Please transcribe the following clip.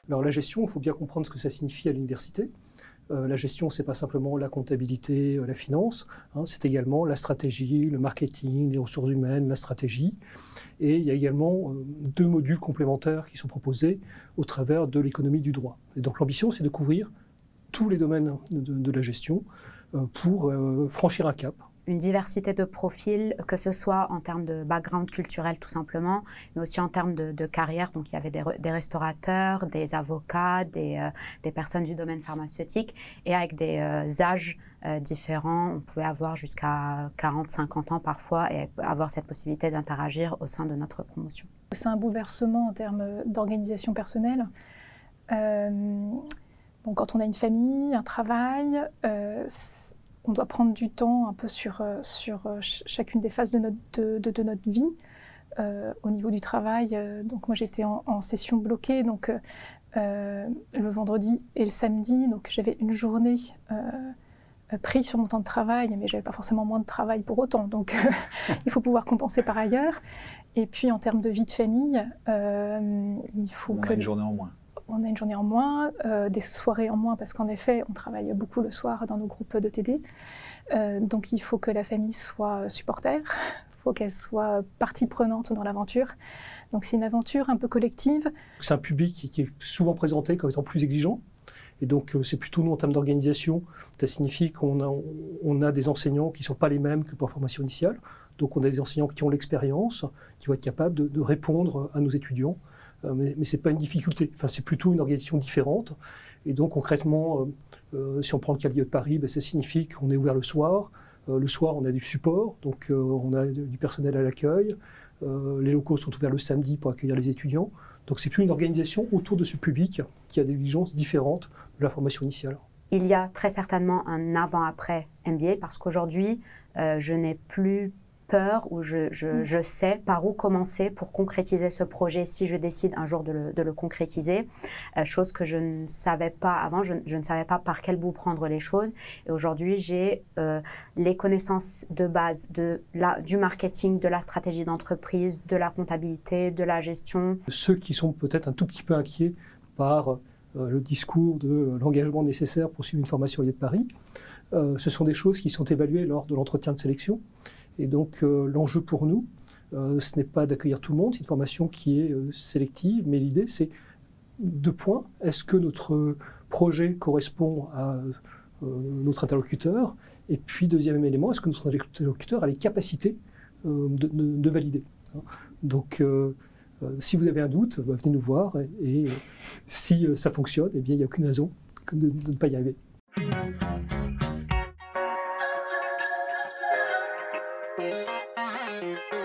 Alors la gestion, il faut bien comprendre ce que ça signifie à l'université. La gestion, ce n'est pas simplement la comptabilité, la finance, hein, c'est également la stratégie, le marketing, les ressources humaines, la stratégie. Et il y a également deux modules complémentaires qui sont proposés au travers de l'économie du droit. Et donc l'ambition, c'est de couvrir tous les domaines de la gestion pour franchir un cap. Une diversité de profils, que ce soit en termes de background culturel tout simplement, mais aussi en termes de carrière. Donc il y avait des restaurateurs, des avocats, des personnes du domaine pharmaceutique, et avec des âges différents. On pouvait avoir jusqu'à 40-50 ans parfois et avoir cette possibilité d'interagir au sein de notre promotion. C'est un bouleversement en termes d'organisation personnelle. Donc quand on a une famille, un travail, on doit prendre du temps un peu sur chacune des phases de notre vie. Au niveau du travail, donc moi j'étais en session bloquée, donc le vendredi et le samedi, donc j'avais une journée prise sur mon temps de travail, mais j'avais pas forcément moins de travail pour autant, donc il faut pouvoir compenser par ailleurs. Et puis en termes de vie de famille, il faut on a une journée en moins. On a une journée en moins, des soirées en moins, parce qu'en effet, on travaille beaucoup le soir dans nos groupes de TD. Donc il faut que la famille soit supporter, il faut qu'elle soit partie prenante dans l'aventure. Donc c'est une aventure un peu collective. C'est un public qui est souvent présenté comme étant plus exigeant. Et donc c'est plutôt nous en termes d'organisation, ça signifie qu'on a des enseignants qui ne sont pas les mêmes que pour la formation initiale. Donc on a des enseignants qui ont l'expérience, qui vont être capables de répondre à nos étudiants. Mais ce n'est pas une difficulté, enfin, c'est plutôt une organisation différente. Et donc concrètement, si on prend le cas de Paris, ça signifie qu'on est ouvert le soir. Le soir, on a du support, donc on a du personnel à l'accueil. Les locaux sont ouverts le samedi pour accueillir les étudiants. Donc c'est plus une organisation autour de ce public qui a des exigences différentes de la formation initiale. Il y a très certainement un avant-après MBA parce qu'aujourd'hui, je n'ai plus peur ou je sais par où commencer pour concrétiser ce projet si je décide un jour de le concrétiser, chose que je ne savais pas avant, je ne savais pas par quel bout prendre les choses, et aujourd'hui j'ai les connaissances de base du marketing, de la stratégie d'entreprise, de la comptabilité, de la gestion. Ceux qui sont peut-être un tout petit peu inquiets par le discours de l'engagement nécessaire pour suivre une formation à l'IED Paris, ce sont des choses qui sont évaluées lors de l'entretien de sélection. Et donc l'enjeu pour nous, ce n'est pas d'accueillir tout le monde, c'est une formation qui est sélective, mais l'idée c'est deux points. Est-ce que notre projet correspond à notre interlocuteur? Et puis deuxième élément, est-ce que notre interlocuteur a les capacités de valider? Donc si vous avez un doute, venez nous voir et si ça fonctionne, eh bien, il n'y a aucune raison de ne pas y arriver. Thank you.